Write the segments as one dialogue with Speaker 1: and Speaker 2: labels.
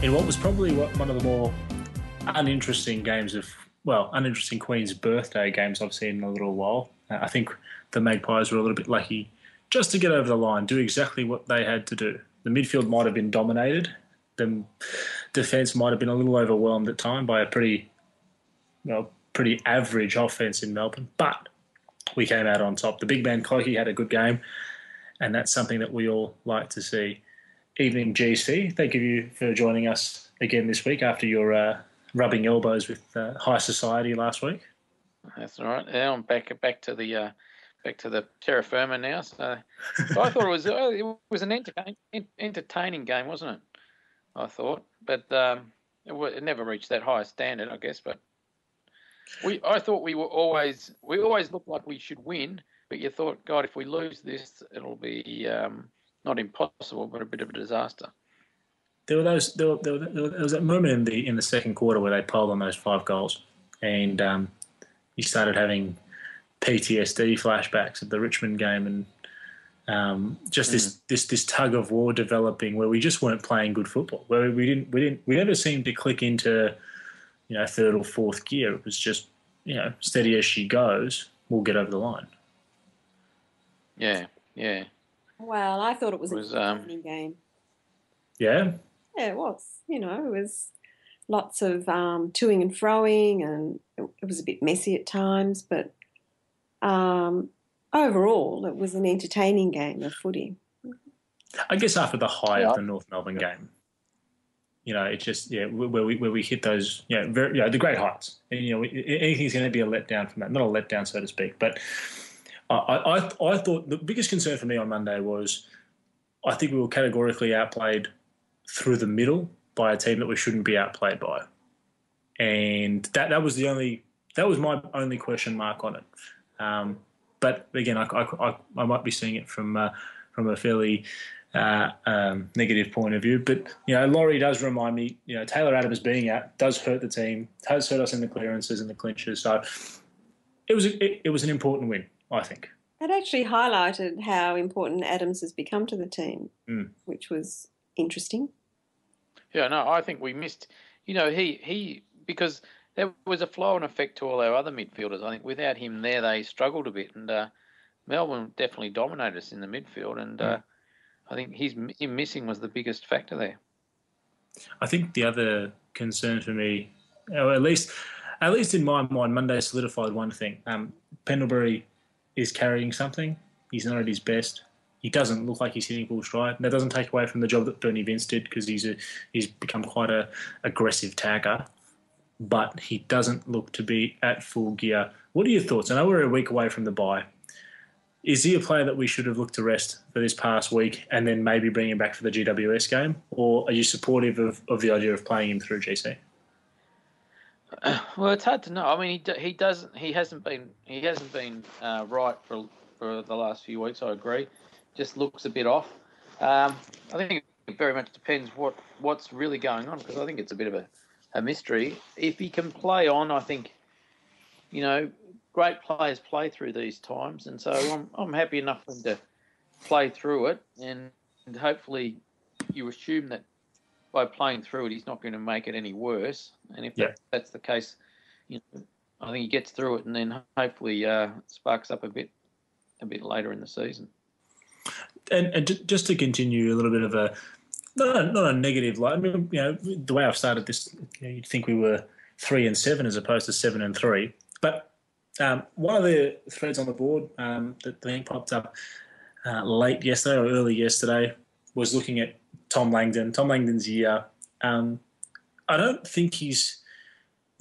Speaker 1: in what was probably one of the more uninteresting uninteresting Queen's birthday games I've seen in a little while. I think the Magpies were a little bit lucky just to get over the line, do exactly what they had to do. The midfield might have been dominated. The defence might have been a little overwhelmed at time by a pretty average offence in Melbourne, but we came out on top. The big man Clokey had a good game, and that's something that we all like to see. Evening, GC. Thank you for joining us again this week after your rubbing elbows with high society last week.
Speaker 2: That's all right. Yeah, I'm back to the terra firma now. So I thought it was an entertaining game, wasn't it? I thought, but it never reached that high standard, I guess. But I thought we always looked like we should win. But you thought, God, if we lose this, it'll be not impossible, but a bit of a disaster.
Speaker 1: There was that moment in the second quarter where they piled on those 5 goals, and you started having PTSD flashbacks of the Richmond game, and this tug of war developing where we just weren't playing good football. Where we never seemed to click into third or fourth gear. It was just steady as she goes. We'll get over the line.
Speaker 2: Yeah.
Speaker 3: Well, I thought it was an entertaining game.
Speaker 1: Yeah?
Speaker 3: Yeah, it was. It was lots of toing and froing, and it was a bit messy at times, but overall it was an entertaining game of footy.
Speaker 1: I guess after the high of the North Melbourne game, it's just where we hit those the great heights, and anything's going to be a letdown from that. Not a letdown, so to speak, but I thought the biggest concern for me on Monday was I think we were categorically outplayed through the middle by a team that we shouldn't be outplayed by, and that was my only question mark on it. But again, I might be seeing it from a fairly negative point of view. But Laurie does remind me, Taylor Adams being out does hurt the team, has hurt us in the clearances and the clinches. So it was an important win, I think.
Speaker 3: It actually highlighted how important Adams has become to the team, which was interesting.
Speaker 2: Yeah, no, I think we missed. He because there was a flow-on effect to all our other midfielders. I think without him there, they struggled a bit, and Melbourne definitely dominated us in the midfield, and I think him missing was the biggest factor there.
Speaker 1: I think the other concern for me, at least in my mind, Monday solidified one thing. Pendlebury is carrying something. He's not at his best. He doesn't look like he's hitting full stride. That doesn't take away from the job that Bernie Vince did, because he's become quite a aggressive tagger. But he doesn't look to be at full gear. What are your thoughts? I know we're a week away from the bye. Is he a player that we should have looked to rest for this past week and then maybe bring him back for the GWS game? Or are you supportive of the idea of playing him through GC?
Speaker 2: Well, it's hard to know. I mean, he hasn't been right for the last few weeks. I agree. Just looks a bit off. I think it very much depends what's really going on, because I think it's a bit of a mystery. If he can play on, I think, great players play through these times, and so I'm happy enough for him to play through it, and hopefully you assume that by playing through it, he's not going to make it any worse. And if that's the case, I think he gets through it, and then hopefully sparks up a bit later in the season.
Speaker 1: And just to continue a little bit of not a negative light. I mean, the way I've started this, you'd think we were 3-7 as opposed to 7-3. But one of the threads on the board that I think popped up late yesterday or early yesterday was looking at Tom Langdon. Tom Langdon's year. I don't think he's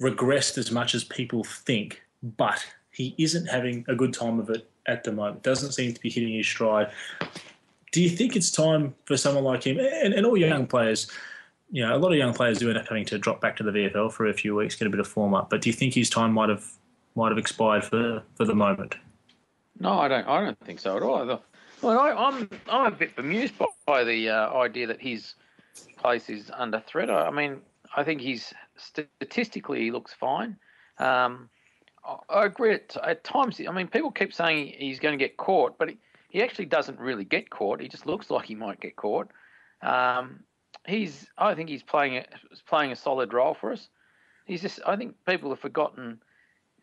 Speaker 1: regressed as much as people think, but he isn't having a good time of it at the moment. Doesn't seem to be hitting his stride. Do you think it's time for someone like him, and all young players, a lot of young players do end up having to drop back to the VFL for a few weeks, get a bit of form up, but do you think his time might have expired for the moment?
Speaker 2: No, I don't think so at all. Well, I'm a bit bemused by the idea that his place is under threat. I mean, I think statistically he looks fine. I agree at times. I mean, people keep saying he's going to get caught, but he actually doesn't really get caught. He just looks like he might get caught. I think he's playing a solid role for us. I think people have forgotten,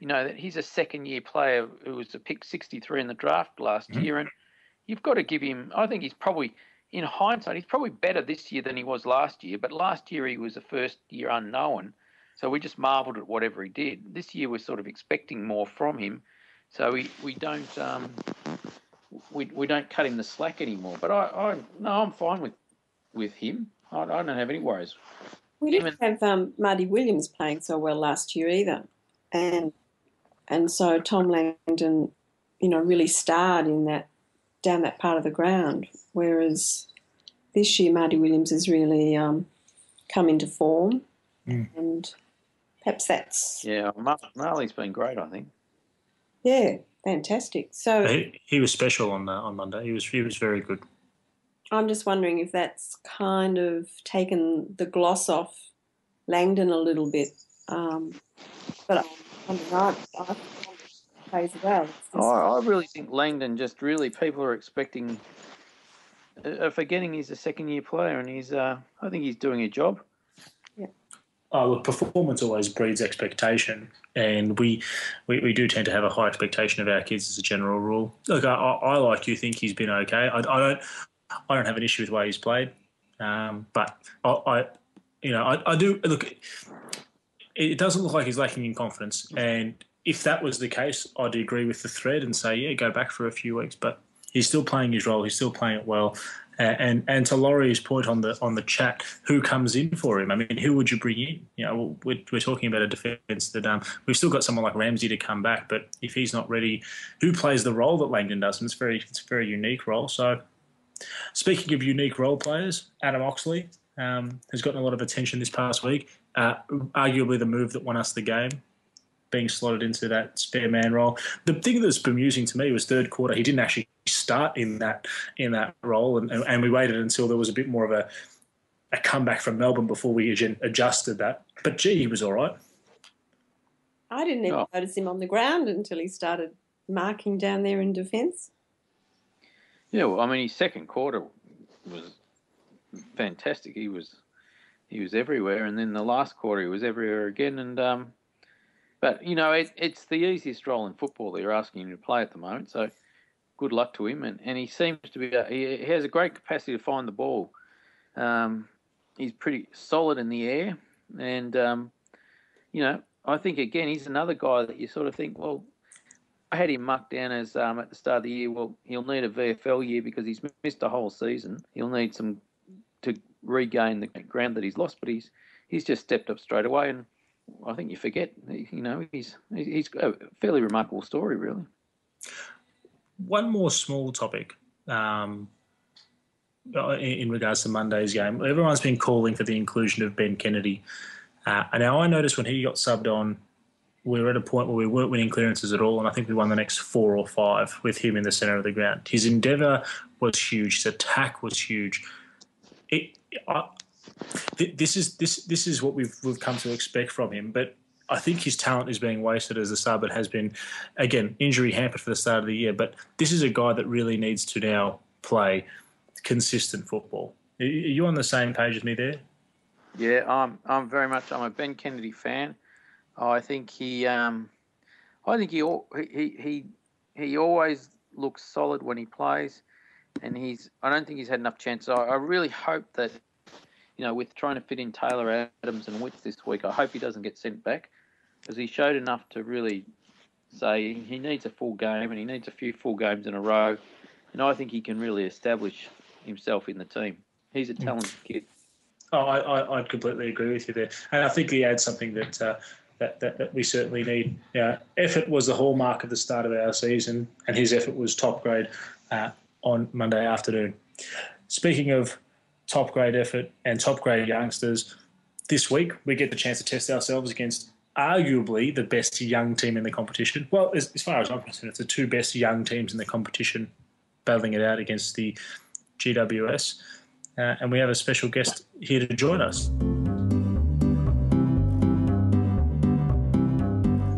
Speaker 2: that he's a second-year player who was a pick 63 in the draft last year, and you've got to give him. I think he's probably, in hindsight, he's probably better this year than he was last year. But last year he was a first-year unknown, so we just marvelled at whatever he did. This year we're sort of expecting more from him, so we don't we don't cut him the slack anymore. But I'm fine with him. I don't have any worries.
Speaker 3: We didn't have Marty Williams playing so well last year either, and so Tom Langdon, really starred down that part of the ground. Whereas this year Marty Williams has really come into form, and perhaps that's
Speaker 2: Marley's been great, I think.
Speaker 3: Yeah, fantastic. So
Speaker 1: he was special on Monday. He was very good.
Speaker 3: I'm just wondering if that's kind of taken the gloss off Langdon a little bit. But I plays well.
Speaker 2: I really think Langdon people are expecting, forgetting he's a second-year player, and I think he's doing a job.
Speaker 3: Yeah.
Speaker 1: Oh, look, performance always breeds expectation, and we do tend to have a high expectation of our kids as a general rule. Look, I like you think he's been okay. I don't have an issue with the way he's played, but I do look. It doesn't look like he's lacking in confidence, and if that was the case, I'd agree with the thread and say, go back for a few weeks. But he's still playing his role. He's still playing it well. And to Laurie's point on the chat, who comes in for him? I mean, who would you bring in? We're talking about a defence that we've still got someone like Ramsey to come back, but if he's not ready, who plays the role that Langdon does? And it's a very unique role. So. Speaking of unique role players, Adam Oxley has gotten a lot of attention this past week. Arguably the move that won us the game, being slotted into that spare man role. The thing that's bemusing to me was third quarter. He didn't actually start in that role, and we waited until there was a bit more of a comeback from Melbourne before we adjusted that. But gee, he was all right.
Speaker 3: I didn't even notice him on the ground until he started marking down there in defence.
Speaker 2: Yeah, well, I mean, his second quarter was fantastic. He was everywhere, and then the last quarter he was everywhere again. And but it's the easiest role in football that you're asking him to play at the moment. So good luck to him. And he seems to be he has a great capacity to find the ball. He's pretty solid in the air, and I think again he's another guy that you sort of think, well. I had him marked down as at the start of the year. Well, he'll need a VFL year because he's missed a whole season. He'll need some to regain the ground that he's lost, but he's just stepped up straight away. And I think you forget, he's a fairly remarkable story, really.
Speaker 1: One more small topic in regards to Monday's game. Everyone's been calling for the inclusion of Ben Kennedy. And now I noticed when he got subbed on. We were at a point where we weren't winning clearances at all, and I think we won the next 4 or 5 with him in the centre of the ground. His endeavour was huge. His attack was huge. This is what we've come to expect from him. But I think his talent is being wasted as a sub. It has been, again, injury hampered for the start of the year. But this is a guy that really needs to now play consistent football. Are you on the same page as me there?
Speaker 2: Yeah, I'm a Ben Kennedy fan. I think he always looks solid when he plays, and I don't think he's had enough chance. I really hope that, with trying to fit in Taylor Adams and Witts this week, I hope he doesn't get sent back, because he showed enough to really say he needs a full game and he needs a few full games in a row, and I think he can really establish himself in the team. He's a talented kid.
Speaker 1: Oh, I completely agree with you there, and I think he adds something that we certainly need. Effort was the hallmark of the start of our season, and his effort was top grade on Monday afternoon. Speaking of top grade effort and top grade youngsters, this week we get the chance to test ourselves against arguably the best young team in the competition. Well, as far as I'm concerned, it's the 2 best young teams in the competition battling it out against the GWS. And we have a special guest here to join us.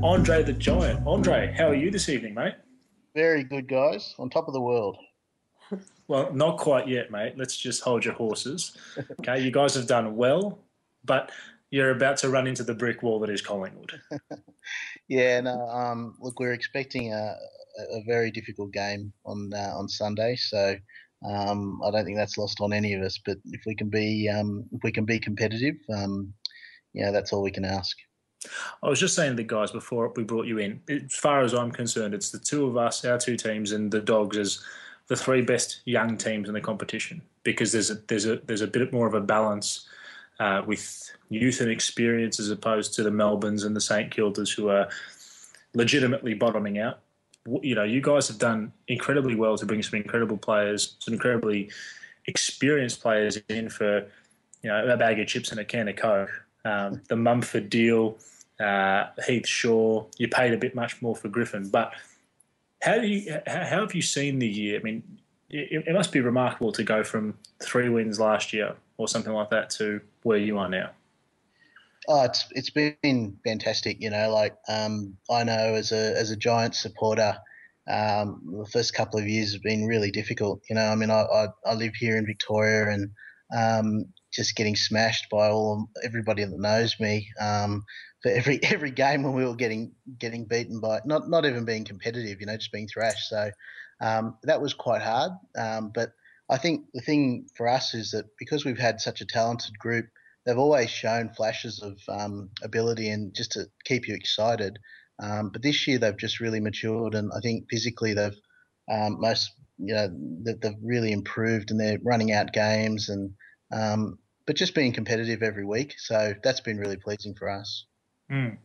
Speaker 1: Andre the Giant. Andre, how are you this evening, mate?
Speaker 4: Very good, guys. On top of the world.
Speaker 1: Well, not quite yet, mate. Let's just hold your horses. Okay, you guys have done well, but you're about to run into the brick wall that is Collingwood.
Speaker 4: Yeah, no. Look, we're expecting a very difficult game on Sunday, so I don't think that's lost on any of us. But if we can be competitive, that's all we can ask.
Speaker 1: I was just saying to the guys before we brought you in, as far as I'm concerned, it's the two of us, our two teams, and the Dogs as the three best young teams in the competition, because there's a bit more of a balance with youth and experience as opposed to the Melbournes and the St Kildas, who are legitimately bottoming out. You know, you guys have done incredibly well to bring some incredible players, some incredibly experienced players in for, a bag of chips and a can of Coke. The Mumford deal, Heath Shaw, you paid a bit much more for Griffin. But how have you seen the year? I mean, it must be remarkable to go from 3 wins last year or something like that to where you are now.
Speaker 4: Oh, it's been fantastic. I know as a Giants supporter, the first couple of years have been really difficult. I live here in Victoria, and just getting smashed by everybody that knows me for every game when we were getting beaten by not even being competitive. Just being thrashed. So that was quite hard. But I think the thing for us is that because we've had such a talented group, they've always shown flashes of ability and just to keep you excited. But this year they've just really matured, and I think physically they've they've really improved, and they're running out games and but just being competitive every week. So that's been really pleasing for us.
Speaker 1: Mm.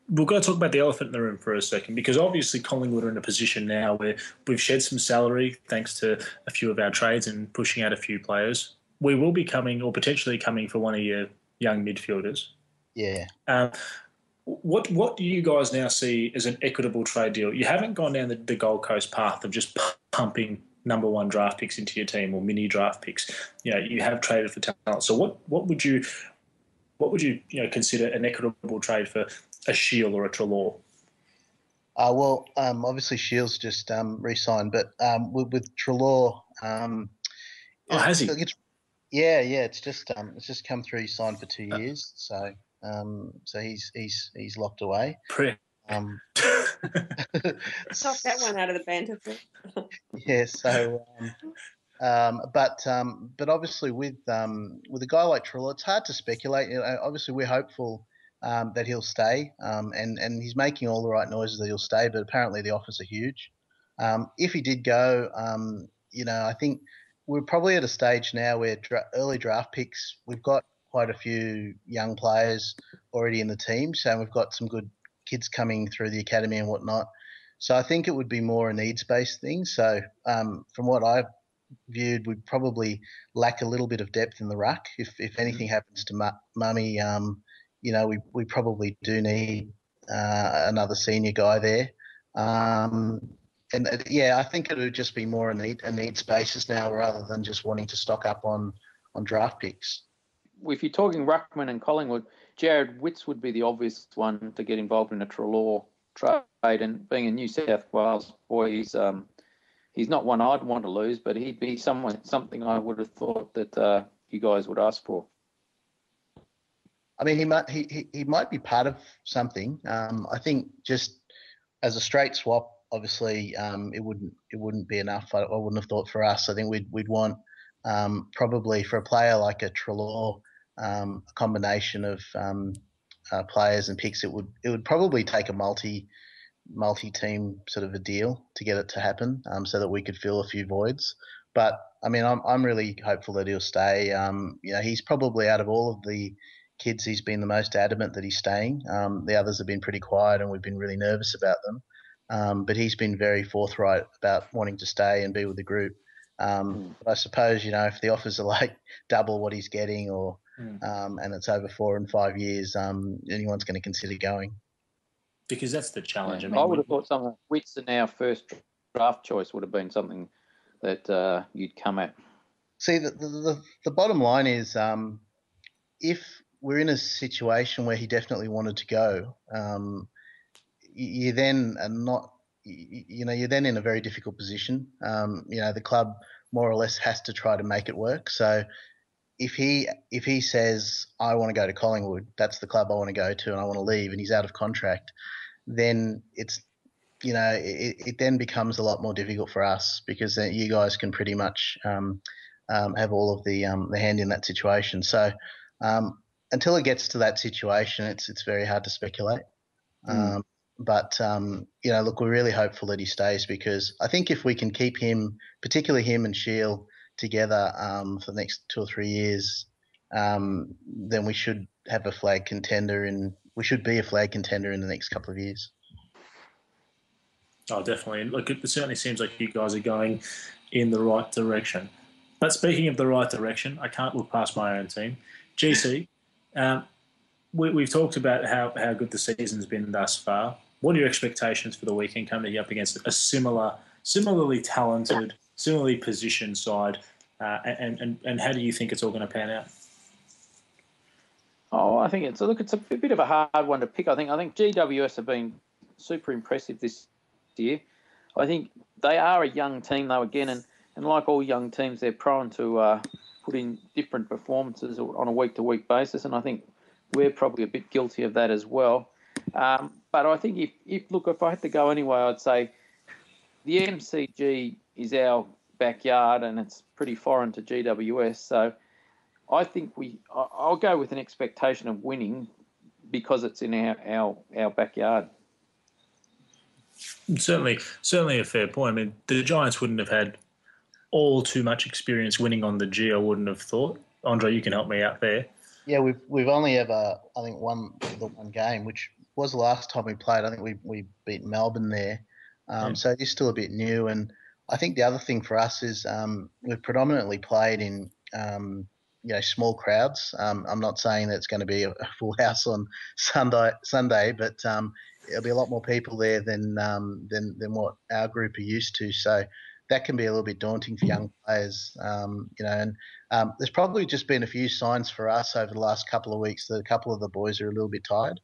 Speaker 1: We've got to talk about the elephant in the room for a second, because obviously Collingwood are in a position now where we've shed some salary thanks to a few of our trades and pushing out a few players. We will be coming, or potentially coming, for one of your young midfielders.
Speaker 4: Yeah.
Speaker 1: What do you guys now see as an equitable trade deal? You haven't gone down the Gold Coast path of just pumping number 1 draft picks into your team or mini draft picks. You have traded for talent. So what would you consider an equitable trade for a Shield or a Treloar?
Speaker 4: Obviously Shields just re-signed, but with Treloar,
Speaker 1: has he?
Speaker 4: Yeah, it's just come through. He signed for 2 years, so he's locked away.
Speaker 3: Knock that one out of the banter.
Speaker 4: Yeah, so but obviously with a guy like Treloar, it's hard to speculate. Obviously we're hopeful that he'll stay, and he's making all the right noises that he'll stay. But apparently the offers are huge. If he did go, I think we're probably at a stage now where early draft picks, we've got quite a few young players already in the team, so we've got some good kids coming through the academy and whatnot. So I think it would be more a needs-based thing. So from what I've viewed, we'd probably lack a little bit of depth in the ruck. If anything happens to Mummy, we probably do need another senior guy there. I think it would just be more a needs basis now, rather than just wanting to stock up on draft picks.
Speaker 2: If you're talking Ruckman and Collingwood, Jared Witts would be the obvious one to get involved in a Treloar trade. And being a New South Wales boy, he's not one I'd want to lose, but he'd be something I would have thought that you guys would ask for.
Speaker 4: I mean, he might be part of something. I think just as a straight swap, obviously, it wouldn't be enough. I wouldn't have thought for us. I think we'd want probably for a player like a Treloar, a combination of players and picks. It would probably take a multi-team sort of a deal to get it to happen, so that we could fill a few voids. But I mean, I'm really hopeful that he'll stay. He's probably out of all of the kids, he's been the most adamant that he's staying. The others have been pretty quiet, and we've been really nervous about them. But he's been very forthright about wanting to stay and be with the group. But I suppose, if the offers are like double what he's getting, or and it's over 4 and 5 years, anyone's going to consider going.
Speaker 1: Because that's the challenge.
Speaker 2: I would have thought some of Witts and our first draft choice would have been something that you'd come at.
Speaker 4: See, the bottom line is, if we're in a situation where he definitely wanted to go, you then are not you're then in a very difficult position. The club more or less has to try to make it work. So if he says, I want to go to Collingwood, that's the club I want to go to, and I want to leave, and he's out of contract, then it's, it then becomes a lot more difficult for us, because you guys can pretty much have all of the hand in that situation. So until it gets to that situation, it's very hard to speculate. But look, we're really hopeful that he stays, because I think if we can keep him, particularly him and Shield, together for the next 2 or 3 years, then we should have a flag contender, and we should be a flag contender in the next couple of years.
Speaker 1: Oh, definitely. Look, it certainly seems like you guys are going in the right direction. But speaking of the right direction, I can't look past my own team. GC, we've talked about how good the season's been thus far. What are your expectations for the weekend coming up against a similarly talented, similarly positioned side, and how do you think it's all going to pan out?
Speaker 2: Oh, I think it's a bit of a hard one to pick. I think GWS have been super impressive this year. I think they are a young team though again, and like all young teams, they're prone to put in different performances on a week-to-week basis, and I think we're probably a bit guilty of that as well. But I think if I had to go anyway, I'd say the MCG is our backyard and it's pretty foreign to GWS. So I think I'll go with an expectation of winning because it's in our backyard.
Speaker 1: Certainly a fair point. I mean, the Giants wouldn't have had all too much experience winning on the G, I wouldn't have thought. Andre, you can help me out there.
Speaker 4: Yeah, we've only ever, I think, won the one game, which was the last time we played. I think we beat Melbourne there. So it is still a bit new. And I think the other thing for us is we've predominantly played in small crowds. I'm not saying that it's going to be a full house on Sunday, but there'll be a lot more people there than what our group are used to. So that can be a little bit daunting for young players, and there's probably just been a few signs for us over the last couple of weeks that a couple of the boys are a little bit tired.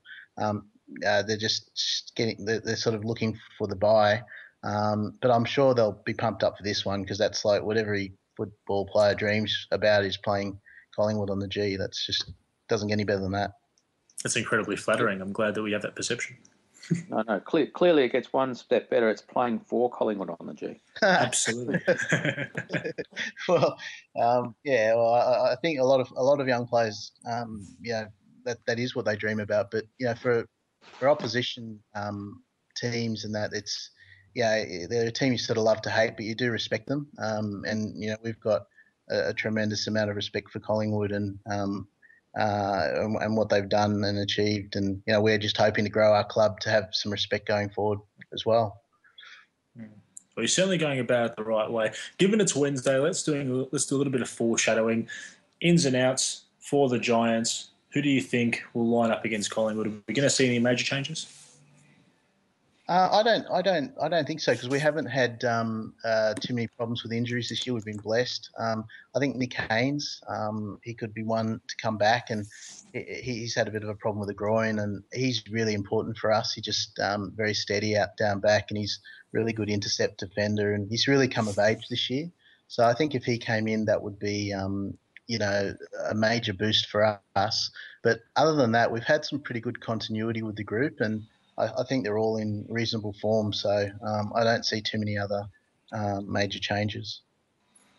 Speaker 4: They're just they're sort of looking for the bye, but I'm sure they'll be pumped up for this one, because that's like what every football player dreams about, is playing Collingwood on the G. That's just doesn't get any better than that.
Speaker 1: That's incredibly flattering. I'm glad that we have that perception.
Speaker 2: No. Clearly, it gets one step better. It's playing for Collingwood on the G.
Speaker 1: Absolutely.
Speaker 4: Well, I think a lot of young players, that is what they dream about. But for opposition teams and that, it's they're a team you sort of love to hate, but you do respect them. And we've got a tremendous amount of respect for Collingwood and what they've done and achieved, and we're just hoping to grow our club to have some respect going forward as well.
Speaker 1: Well, you're certainly going about it the right way. Given it's Wednesday, let's do a little bit of foreshadowing, ins and outs for the Giants. Who do you think will line up against Collingwood? Are we going to see any major changes?
Speaker 4: I don't think so, because we haven't had too many problems with injuries this year. We've been blessed. I think Nick Haynes, he could be one to come back, and he's had a bit of a problem with the groin, and he's really important for us. He's just very steady down back, and he's really good intercept defender, and he's really come of age this year. So I think if he came in, that would be a major boost for us. But other than that, we've had some pretty good continuity with the group, and I think they're all in reasonable form, so I don't see too many other major changes.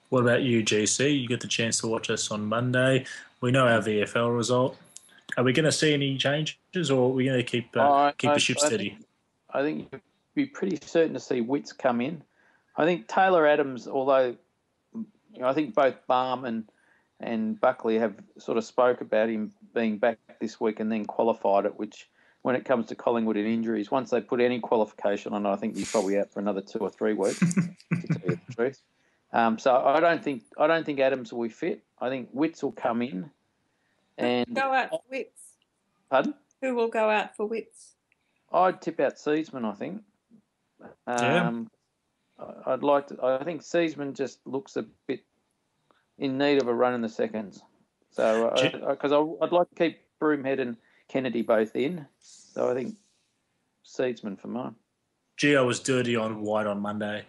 Speaker 1: What about you, GC? You get the chance to watch us on Monday. We know our VFL result. Are we going to see any changes, or are we going to keep the ship steady?
Speaker 2: I think you'd be pretty certain to see Witts come in. I think Taylor Adams, although I think both Balm and Buckley have sort of spoke about him being back this week and then qualified it, which, when it comes to Collingwood and injuries, once they put any qualification on, I think he's probably out for another 2 or 3 weeks, to tell you the truth. So I don't think Adams will be fit. I think Witts will come in. And
Speaker 3: go out for Witts.
Speaker 2: Pardon?
Speaker 3: Who will go out for Witts?
Speaker 2: I'd tip out Seaman, I think. I think Seaman just looks a bit in need of a run in the seconds. So because I'd like to keep Broomhead and Kennedy both in. So I think Seedsman for mine.
Speaker 1: Gio was dirty on White on Monday.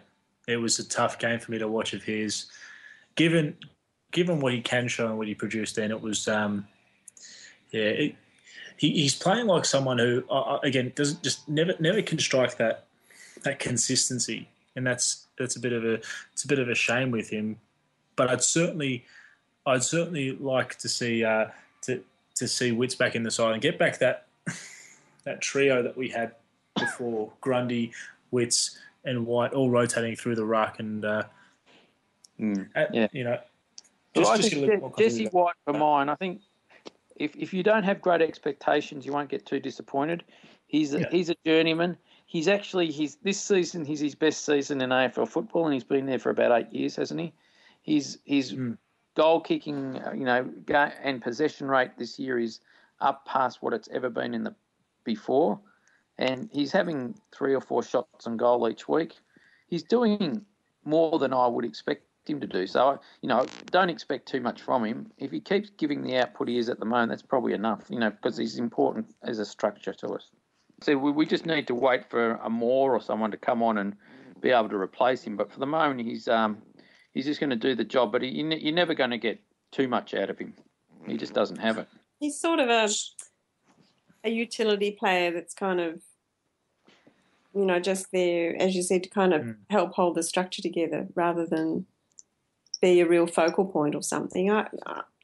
Speaker 1: It was a tough game for me to watch of his. Given what he can show and what he produced, then it was he's playing like someone who again doesn't just never can strike that consistency, and that's a bit of a shame with him. But I'd certainly like to see Witts back in the side and get back that trio that we had before: Grundy, Witts, and White, all rotating through the ruck, and you know.
Speaker 2: I think Jesse White for mine. I think if you don't have great expectations, you won't get too disappointed. He's a journeyman. He's this season. He's his best season in AFL football, and he's been there for about 8 years, hasn't he? His goal kicking, and possession rate this year is up past what it's ever been before, and he's having 3 or 4 shots on goal each week. He's doing more than I would expect him to do. So, don't expect too much from him. If he keeps giving the output he is at the moment, that's probably enough, because he's important as a structure to us. So we just need to wait for a Moore or someone to come on and be able to replace him. But for the moment, he's just going to do the job. But you're never going to get too much out of him. He just doesn't have it.
Speaker 3: He's sort of a utility player that's kind of, just there, as you said, to kind of help hold the structure together rather than be a real focal point or something.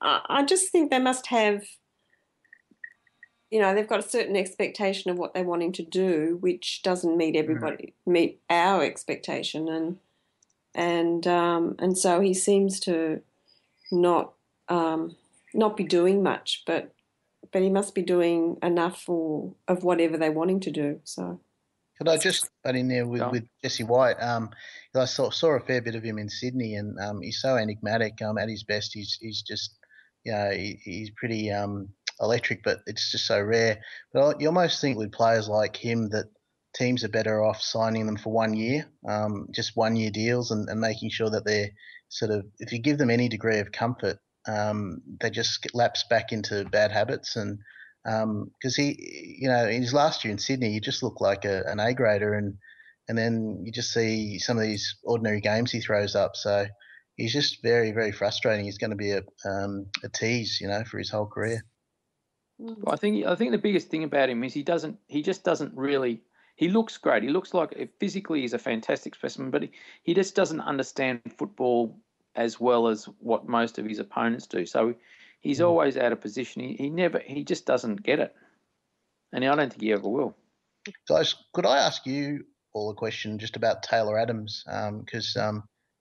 Speaker 3: I just think they must have, they've got a certain expectation of what they want him to do, which doesn't meet our expectation, and so he seems to not be doing much, but he must be doing enough of whatever they want him to do. So.
Speaker 4: Could I just butt in there with Jesse White? I saw a fair bit of him in Sydney, and he's so enigmatic. At his best, he's just, he's pretty electric, but it's just so rare. But you almost think with players like him that teams are better off signing them for 1 year, just 1 year deals, and making sure that they're sort of, if you give them any degree of comfort, they just lapse back into bad habits. And because he, in his last year in Sydney, he just looked like an A grader, and then you just see some of these ordinary games he throws up. So he's just very, very frustrating. He's going to be a tease, for his whole career.
Speaker 2: Well, I think the biggest thing about him is he just doesn't really. He looks great. He looks like physically he's a fantastic specimen, but he just doesn't understand football as well as what most of his opponents do. So he's always out of position. He just doesn't get it, and I don't think he ever will.
Speaker 4: Guys, could I ask you all a question just about Taylor Adams? Because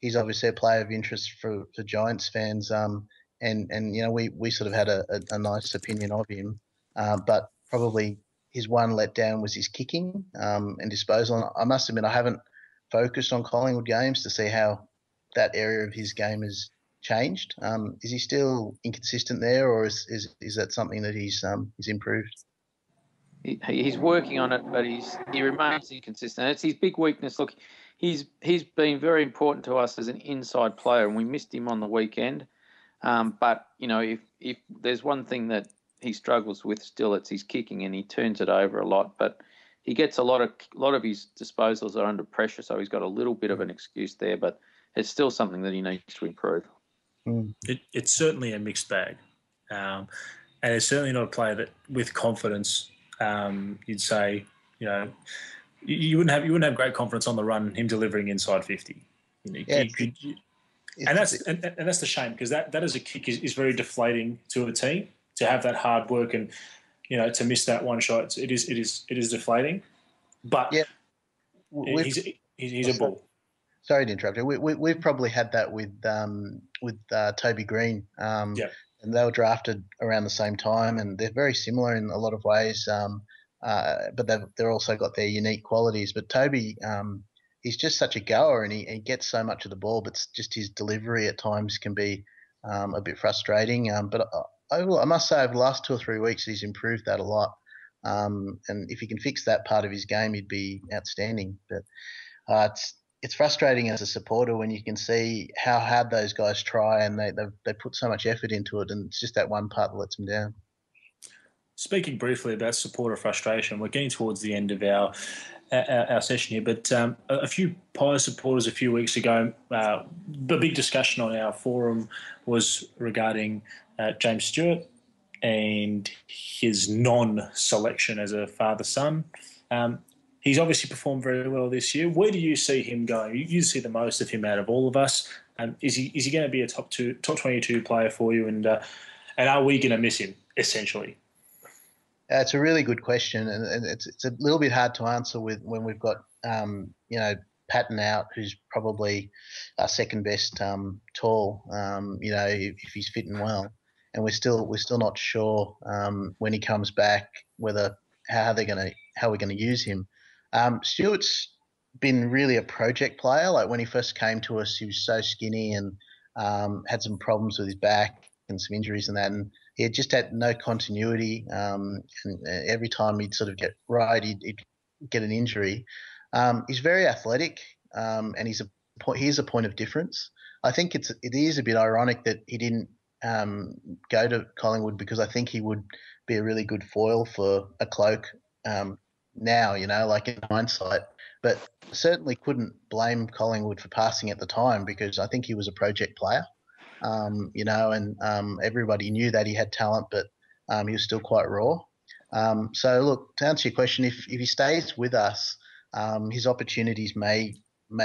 Speaker 4: he's obviously a player of interest for Giants fans. And we sort of had a nice opinion of him, but probably his one letdown was his kicking and disposal. I must admit I haven't focused on Collingwood games to see how that area of his game has changed. Is he still inconsistent there, or is that something that he's improved?
Speaker 2: He's working on it, but he remains inconsistent. It's his big weakness. Look, he's been very important to us as an inside player, and we missed him on the weekend. But if there's one thing that he struggles with still, it's his kicking, and he turns it over a lot. But he gets a lot of his disposals are under pressure, so he's got a little bit of an excuse there. But it's still something that he needs to improve.
Speaker 1: It's certainly a mixed bag, and it's certainly not a player that, with confidence, you'd say, you wouldn't have great confidence on the run. Him delivering inside 50, and that's the shame, because that as a kick is very deflating to a team to have that hard work and to miss that one shot. It is deflating, but he's a ball.
Speaker 4: Sorry to interrupt you. We've probably had that with Toby Green, and they were drafted around the same time, and they're very similar in a lot of ways. But they've also got their unique qualities. But Toby, he's just such a goer, and he gets so much of the ball, but just his delivery at times can be a bit frustrating. But I must say, over the last 2 or 3 weeks, he's improved that a lot. And if he can fix that part of his game, he'd be outstanding. But it's frustrating as a supporter when you can see how hard those guys try, and they put so much effort into it, and it's just that one part that lets them down.
Speaker 1: Speaking briefly about supporter frustration, we're getting towards the end of our session here, but a few Pies supporters a few weeks ago, the big discussion on our forum was regarding James Stewart and his non-selection as a father-son. He's obviously performed very well this year. Where do you see him going? You see the most of him out of all of us. Is he going to be a top 22 player for you? And are we going to miss him, essentially?
Speaker 4: It's a really good question, and it's a little bit hard to answer when we've got Patton out, who's probably our second best tall. If he's fitting well, and we're still not sure when he comes back how we're going to use him. Stewart's been really a project player. Like when he first came to us, he was so skinny and had some problems with his back and some injuries and that. And he had just had no continuity. And every time he'd sort of get right, he'd get an injury. He's very athletic, and he's a point of difference. I think it is a bit ironic that he didn't go to Collingwood, because I think he would be a really good foil for a Cloak now, like in hindsight. But certainly couldn't blame Collingwood for passing at the time, because I think he was a project player. And everybody knew that he had talent, but he was still quite raw. So look, to answer your question, if he stays with us, his opportunities may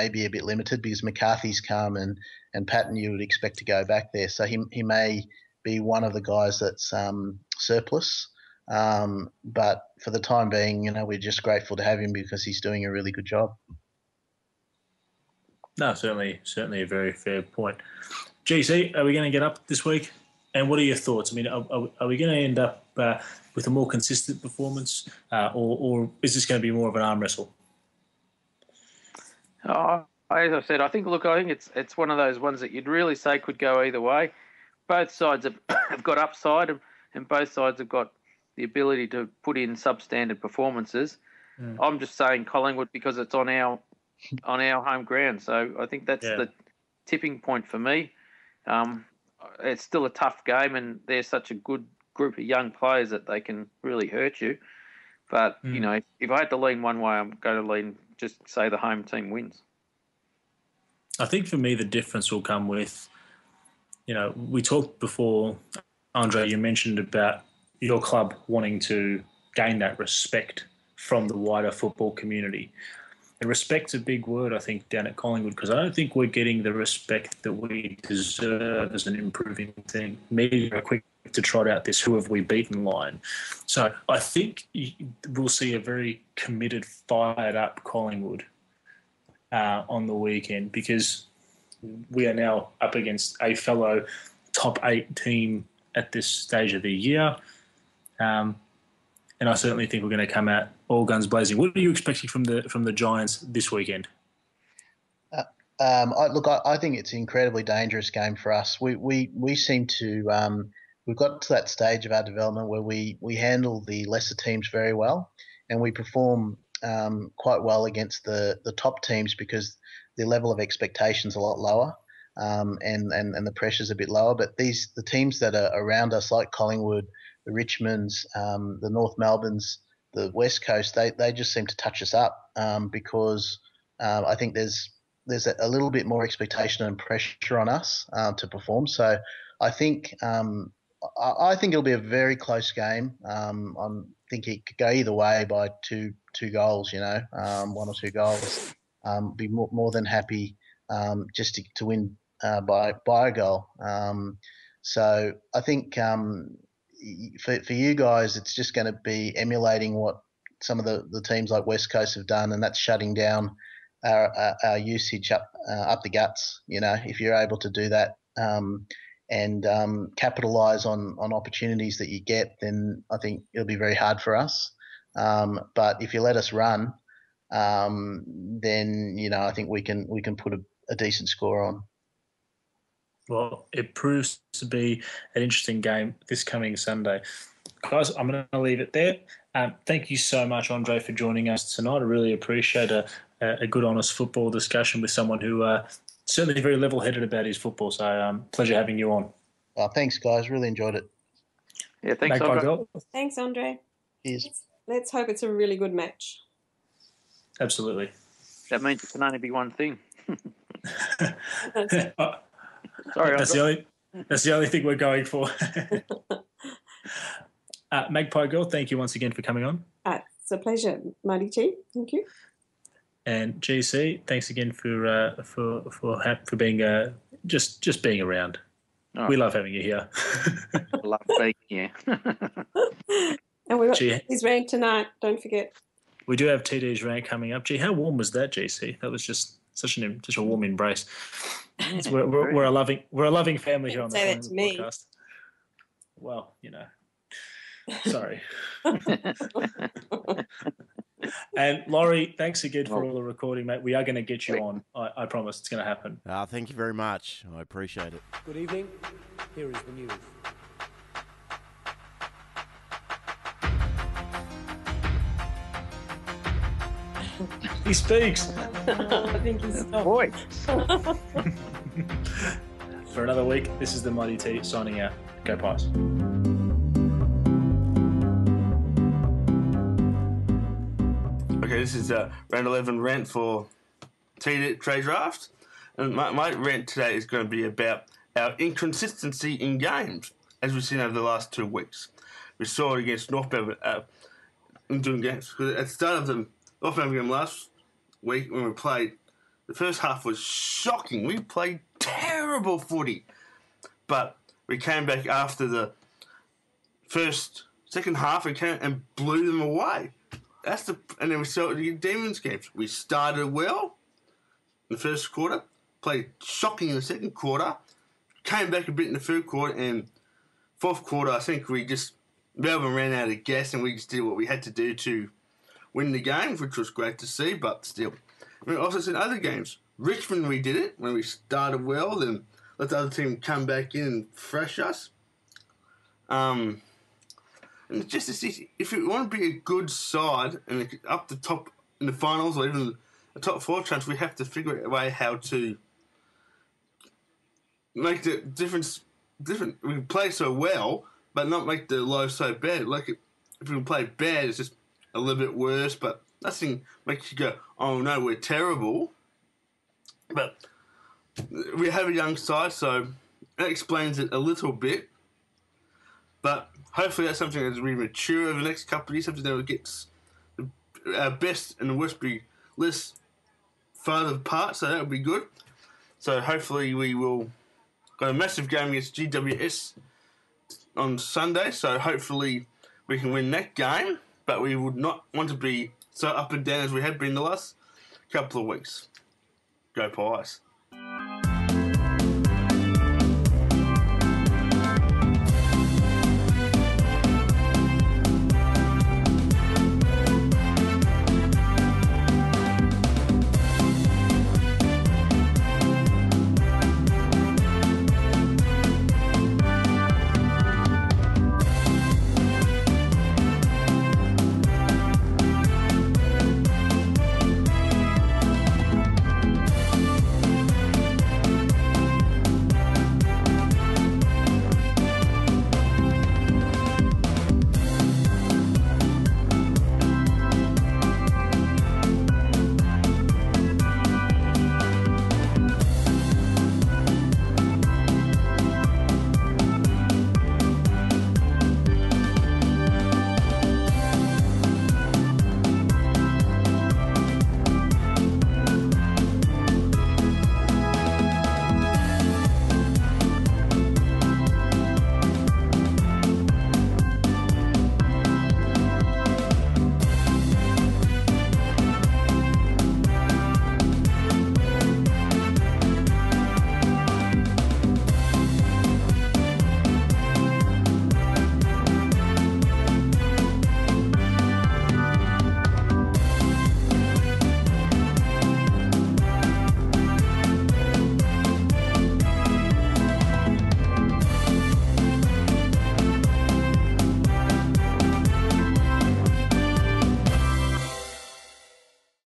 Speaker 4: be a bit limited, because McCarthy's come and Patton you would expect to go back there. So he may be one of the guys that's surplus. But for the time being, we're just grateful to have him, because he's doing a really good job.
Speaker 1: No, certainly a very fair point. GC, are we going to get up this week? And what are your thoughts? I mean, are we going to end up with a more consistent performance, or is this going to be more of an arm wrestle?
Speaker 2: As I said, I think it's one of those ones that you'd really say could go either way. Both sides have got upside, and both sides have got the ability to put in substandard performances. I'm just saying Collingwood because it's on our home ground. So I think that's the tipping point for me. It's still a tough game, and they're such a good group of young players that they can really hurt you. But, if I had to lean one way, I'm going to just say the home team wins.
Speaker 1: I think for me the difference will come with, we talked before, Andre, you mentioned about your club wanting to gain that respect from the wider football community. And respect's a big word, I think, down at Collingwood, because I don't think we're getting the respect that we deserve as an improving thing. Media are quick to trot out this "who have we beaten" line. So I think we'll see a very committed, fired-up Collingwood on the weekend, because we are now up against a fellow top 8 team at this stage of the year. And I certainly think we're going to come out all guns blazing. What are you expecting from the Giants this weekend?
Speaker 4: I think it's an incredibly dangerous game for us. We seem to we've got to that stage of our development where we handle the lesser teams very well, and we perform quite well against the top teams, because the level of expectation is a lot lower, and the pressure's a bit lower. But the teams that are around us, like Collingwood, the Richmonds, the North Melbournes, the West Coast, they just seem to touch us up, because I think there's a little bit more expectation and pressure on us to perform. So I think it'll be a very close game. I think it could go either way by two goals. 1 or 2 goals. Be more than happy just to win by a goal. So I think for you guys, it's just going to be emulating what some of the teams like West Coast have done, and that's shutting down our usage up the guts. If you're able to do that and capitalise on opportunities that you get, then I think it'll be very hard for us. But if you let us run, then I think we can put a decent score on.
Speaker 1: Well, it proves to be an interesting game this coming Sunday. Guys, I'm going to leave it there. Thank you so much, Andre, for joining us tonight. I really appreciate a good, honest football discussion with someone who certainly very level-headed about his football. So pleasure having you on.
Speaker 4: Thanks, guys. Really enjoyed it.
Speaker 2: Yeah, thanks,
Speaker 1: Magpie
Speaker 2: Andre.
Speaker 1: Girl.
Speaker 3: Thanks, Andre.
Speaker 4: Cheers.
Speaker 3: Let's hope it's a really good match.
Speaker 1: Absolutely.
Speaker 2: That means it can only be one thing.
Speaker 3: That's
Speaker 2: Sorry,
Speaker 1: that's
Speaker 2: Andre.
Speaker 1: the only thing we're going for. Magpie Girl, thank you once again for coming on.
Speaker 3: it's a pleasure, Marty T. Thank you.
Speaker 1: And GC, thanks again for being just being around.
Speaker 2: Oh.
Speaker 1: We love having you here.
Speaker 2: I love being here.
Speaker 3: And we've got
Speaker 1: Gee.
Speaker 3: his rank tonight. Don't forget.
Speaker 1: We do have TD's rank coming up. Gee, how warm was that, GC? That was just such a warm embrace. We're a loving family here on the
Speaker 3: Say that to me.
Speaker 1: podcast. Well, sorry. And Laurie, thanks again for all the recording, mate. We are going to get you on. I promise it's going to happen.
Speaker 5: Thank you very much. I appreciate it.
Speaker 6: Good evening. Here is the news.
Speaker 1: He speaks.
Speaker 3: I think he's stopped.
Speaker 2: Boy.
Speaker 1: For another week, this is the Mighty T signing out. Go Pies.
Speaker 7: Okay, this is round 11 rant for TradeDraft. And my rant today is going to be about our inconsistency in games, as we've seen over the last 2 weeks. We saw it against North Melbourne in doing games. Because at the start of the North Melbourne game last week, when we played, the first half was shocking. We played terrible footy. But we came back after the second half and blew them away. And then we saw the Demons games. We started well in the first quarter, played shocking in the second quarter, came back a bit in the third quarter, and fourth quarter, I think Melbourne ran out of gas and we just did what we had to do to win the game, which was great to see, but still. We also seen other games. Richmond, we did it when we started well, then let the other team come back in and thrash us. And just to see, if you want to be a good side and up the top in the finals or even the top 4 chance, we have to figure out a way how to make the difference different. We can play so well, but not make the low so bad. Like, if we can play bad, it's just a little bit worse, but nothing makes you go, oh no, we're terrible. But we have a young side, so that explains it a little bit. But hopefully that's something as we mature over the next couple of years, something that will get our best and the worst be less farther apart, so that would be good. So hopefully we will got a massive game against GWS on Sunday, so hopefully we can win that game, but we would not want to be so up and down as we have been the last couple of weeks. Go Pies.